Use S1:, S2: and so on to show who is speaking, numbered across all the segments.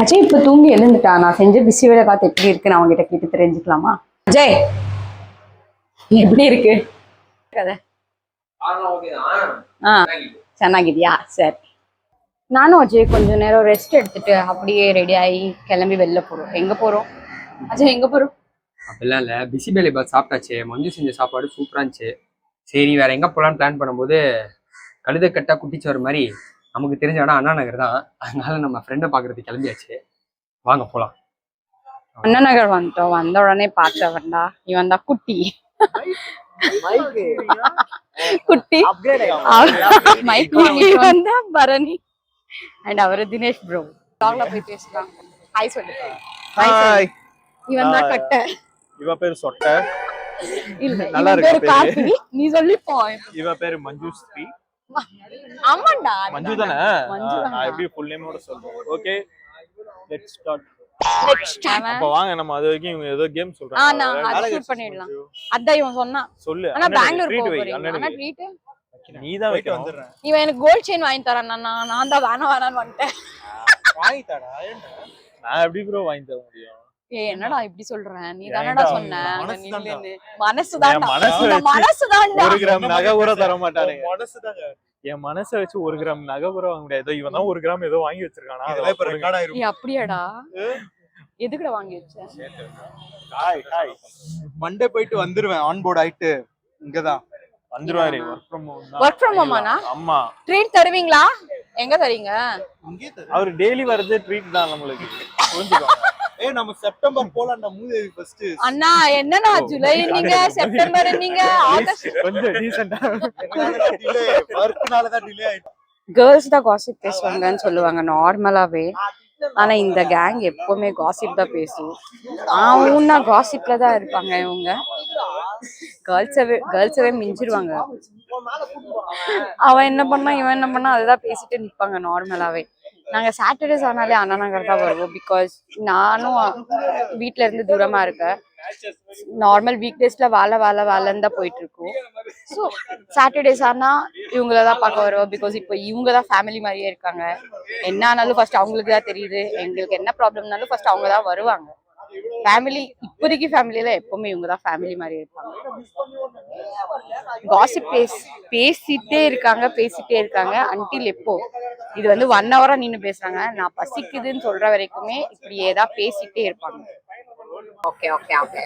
S1: அஜய் இப்போ தூங்கி எழுந்துட்டான். நான் செஞ்ச பிஸி வேலை பார்த்து எப்படி இருக்கு நான் அவங்ககிட்ட கேட்டு தெரிஞ்சுக்கலாமா? அஜய் எப்படி இருக்கு கதை? ಚೆನ್ನಾಗಿದ್ಯಾ? சரி, நானும் அஜய் கொஞ்ச நேரம் ரெஸ்ட் எடுத்துட்டு அப்படியே ரெடி ஆகி கிளம்பி வெளில போறோம். எங்க போறோம் அஜய்? எங்க போறோம்?
S2: அப்படிலாம் இல்லை, பிசி பேலி பாத் சாப்பிட்டாச்சு. மஞ்சு செஞ்ச சாப்பாடு சூப்பராக இருந்துச்சு. சரி வேற எங்கே போகலான்னு பிளான் பண்ணும்போது கழுத கட்டா குட்டிச்சோறு மாதிரி நமக்கு தெரிஞ்ச இடம் அண்ணா நகர் தான். அதனால நம்ம ஃப்ரெண்டை பார்க்கறதுக்கு கிளம்பியாச்சு. வாங்க போகலாம்.
S1: அண்ணா நகர் வந்துட்டோம். வந்த உடனே பார்த்தவன்டா இவன் தான் குட்டி குட்டி இவன் தான் பரணி அண்ட் அவரு தினேஷ் ப்ரோ. டாக்ல போய் பேசலாம். ஹாய் சொல்லு.
S3: ஹாய்.
S1: இவன் தான் கட்ட.
S3: இவ பேர் சொட்ட.
S1: இல்ல
S3: நல்லா
S1: இவன் பேர் கார்த்தி. நீ சொல்லி போ.
S3: இவ பேர் மஞ்சுஸ்ரீ.
S1: ஆமாண்டா
S3: மஞ்சு தானே?
S1: மஞ்சு தான்.
S3: நான் எப்படி ஃபுல் நேமோட சொல்றேன். Okay let's start.
S1: அப்ப
S3: வாங்க நம்ம அது வரைக்கும் இவங்க ஏதோ கேம் சொல்றாங்க.
S1: நான் அது ஷூட் பண்ணிடலாம். அதான் இவன் சொன்னான்.
S3: சொல்லு.
S1: ஆனா பெங்களூர் போக போறீங்க. ஆனா ட்ரீட்
S3: நீ தான் வைக்க வந்துறேன்.
S1: இவன் எனக்கு கோல்ட் செயின் வாங்கி தரான். நான் தான் வேணான்னு வந்துட்டேன்.
S3: வாங்கி தடா. நான் எப்படி ப்ரோ வாங்கி தர முடியும்?
S1: ஏய் என்னடா இப்படி சொல்றேன்? நீ தானடா சொன்ன மனசுதான்டா.
S3: மனசுதான்டா. 1 கிராம் நகை கூட தர மாட்டானே. மனசுதாங்க. என் மனசை வச்சு 1 கிராம் நகை கூட வாங்க முடியாது. இவன் தான் 1 கிராம் ஏதோ வாங்கி வச்சிருக்கானா? அதெல்லாம் இப்ப ரெக்கார்ட் ஆயிரும்.
S1: ஏய் அப்படியாடா? எதுக்குடா வாங்கி வச்ச?
S3: Hi hi.
S4: மண்டே போயிட்டு வந்துருவேன். ஆன் போர்ட் ஆயிட்டு இங்கதான்
S3: வந்துருவாரு.
S1: வொர்க் ஃப்ரம் ஹோமானா?
S3: அம்மா
S1: ட்ரீட் தருவீங்களா? எங்க தரீங்க?
S3: அவர் டெய்லி வரது ட்ரீட் தான் நம்மளுக்கு. புரிஞ்சுக்கோங்க.
S4: ஏய் நம்ம செப்டம்பர் போலாம்டா மூவி ஃபர்ஸ்ட்.
S1: அண்ணா என்னடா ஜூலை நீங்க செப்டம்பர் நீங்க ஆகஸ்ட்
S3: கொஞ்சம் டீசன்ட்டா
S4: டிலே வர்க்னால தான் டிலே ஆயிடுச்சு.
S1: கேர்ள்ஸ் தான் காசிப் பேசுவாங்கன்னு சொல்லுவாங்க நார்மலாவே. ஆனா இந்த கேங் எப்பவுமே காசிப் தான் பேசும். ஆனா காசிப்ல தான் இருப்பாங்க இவங்க. கேர்ள்ஸவே மிஞ்சிருவாங்க. அவன் என்ன பண்ணா இவன் என்ன பண்ணா அதுதான் பேசிட்டு நிப்பாங்க நார்மலாவே. நாங்க சாட்டர்டேஸ் ஆனாலே அண்ணா நகர் தான் வருவோம். பிகாஸ் நானும் வீட்ல இருந்து தூரமா இருக்கேன். நார்மல் வீக் டேஸ்ல வேலைன்னு தான் போயிட்டு இருக்கோம். ஸோ சாட்டர்டேஸ் ஆனா இவங்களதான் பார்க்க வருவோம். பிகாஸ் இப்போ இவங்க தான் ஃபேமிலி மாதிரியே இருக்காங்க. என்ன ஆனாலும் ஃபர்ஸ்ட் அவங்களுக்கு தான் தெரியுது. எங்களுக்கு என்ன ப்ராப்ளம்னாலும் ஃபர்ஸ்ட் அவங்க தான் வருவாங்க. ஃபேமிலி இப்போதைக்கு ஃபேமிலியில எப்பவுமே இவங்க தான் ஃபேமிலி மாதிரி இருப்பாங்க. காசிப் பேசிட்டே இருக்காங்க அன்டில் எப்போ இது வந்து 1 ஹவரா நின்று பேசுறாங்க. நான் பசிக்குதுன்னு சொல்ற வரைக்குமே இப்படியே தான் பேசிட்டே இருப்பாங்க. Okay okay okay.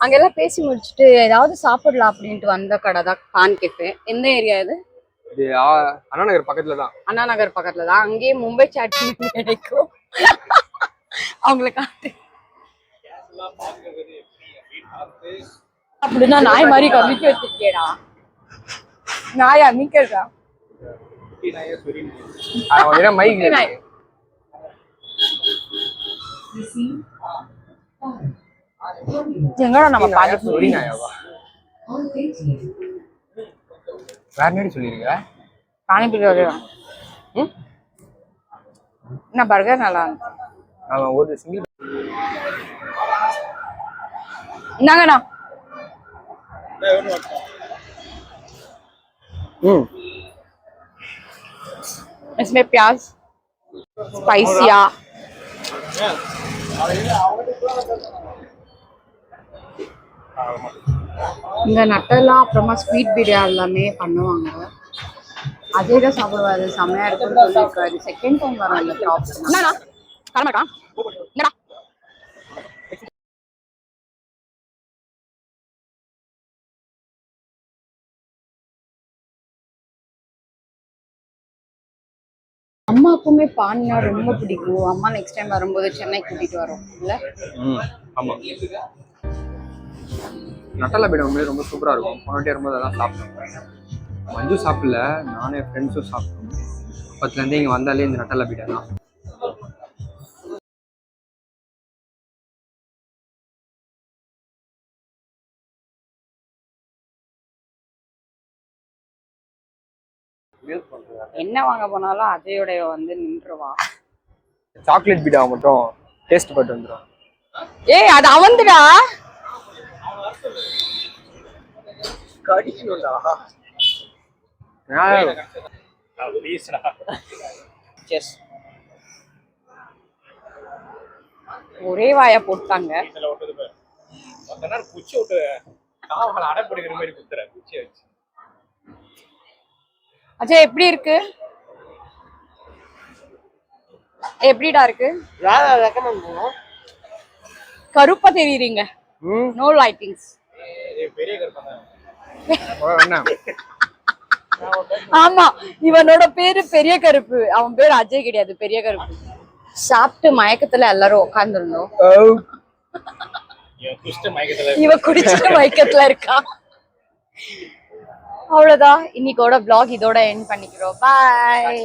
S1: அங்கெல்லாம் பேசி முடிச்சுட்டு ஏதாவது சாப்பிடலாம் அப்படின்ட்டு வந்த கடை தான் பான் கேஃபே. எந்த ஏரியா இது?
S2: இது அண்ணா நகர் பக்கத்துல தான்.
S1: அண்ணா நகர் பக்கத்துல தான். அங்கேயே மும்பை சாட் கிடைக்கும். அவங்களை காட்டு. அப்படின்னா நாய் மாதிரி கமிக்க வச்சிருக்கேடா. நாயா மிக்கிறதா?
S2: மைக்
S1: எங்கடா நம்ம பாத்து
S2: வேற என்னடி சொல்லிருக்க?
S1: பானிபூரி வருவான். என்ன பர்கர் நல்லா இருந்துச்சு.
S2: அவன் ஒரு சிங்கிள்
S1: இந்தாங்கண்ணா. इसमें प्याज स्पाइसिया இங்க நட்டெல்லாம் அப்புறமா ஸ்வீட் பீடியா எல்லாமே பண்ணுவாங்க. அதே தான் சாப்பிடுவாரு. செம்மையா இருக்குன்னு சொல்லியிருக்காரு. செகண்ட் டைம் வரும் இந்த ஷாப். என்னடா கிளம்பட்டா? என்னடா அம்மாக்குமே பான்னா ரொம்ப பிடிக்கும். அம்மா நெக்ஸ்ட் டைம் வரும்போது சென்னை கூட்டிட்டு வரோம் இல்ல?
S2: ஆமா. நட்டலா பீடா உண்மையிலே ரொம்ப சூப்பரா இருக்கும். போனட்டே வரும்போது அதான் சாப்பிட்டோம். மஞ்சு சாப்பிடல, நானே ஃப்ரெண்ட்ஸும் சாப்பிட்டோம். அப்பத்துலேருந்து இங்கே வந்தாலே இந்த நட்டலா பீடா தான்.
S1: என்ன வாங்க போனாலும் அஜயோடைய வந்து நின்றுவா.
S2: சாக்லேட் பீடா மட்டும் டேஸ்ட் பட்டு வந்துடும்.
S1: ஏய் அது அவந்துடா.
S4: கடிக்கணும்டா.
S3: ப்ளீஸ்டா.
S4: செஸ்
S1: ஒரே வாயா போட்டாங்க.
S3: குச்சி விட்டு காவல் அடைப்பிடிக்கிற மாதிரி குத்துற குச்சி வச்சு.
S1: அஜய் எப்படி இருக்கு? எப்படிடா இருக்கு? கருப்பா தெரியுறீங்க. No lightings.
S3: பெரிய கருப்பா.
S1: ஆமா, இவனோட பேரு பெரிய கருப்பு. அவன் பேர் அஜய் கிடையாது, பெரிய கருப்பு. சாப்பிட்டு மயக்கத்துல எல்லாரும் உட்காந்துருந்தோம். இவ குடிச்சிட்டு மயக்கத்துல இருக்கா. அவ்வளவுதான், இன்னைக்கோட vlog இதோட எண்ட் பண்ணிக்கிறோம். பாய்.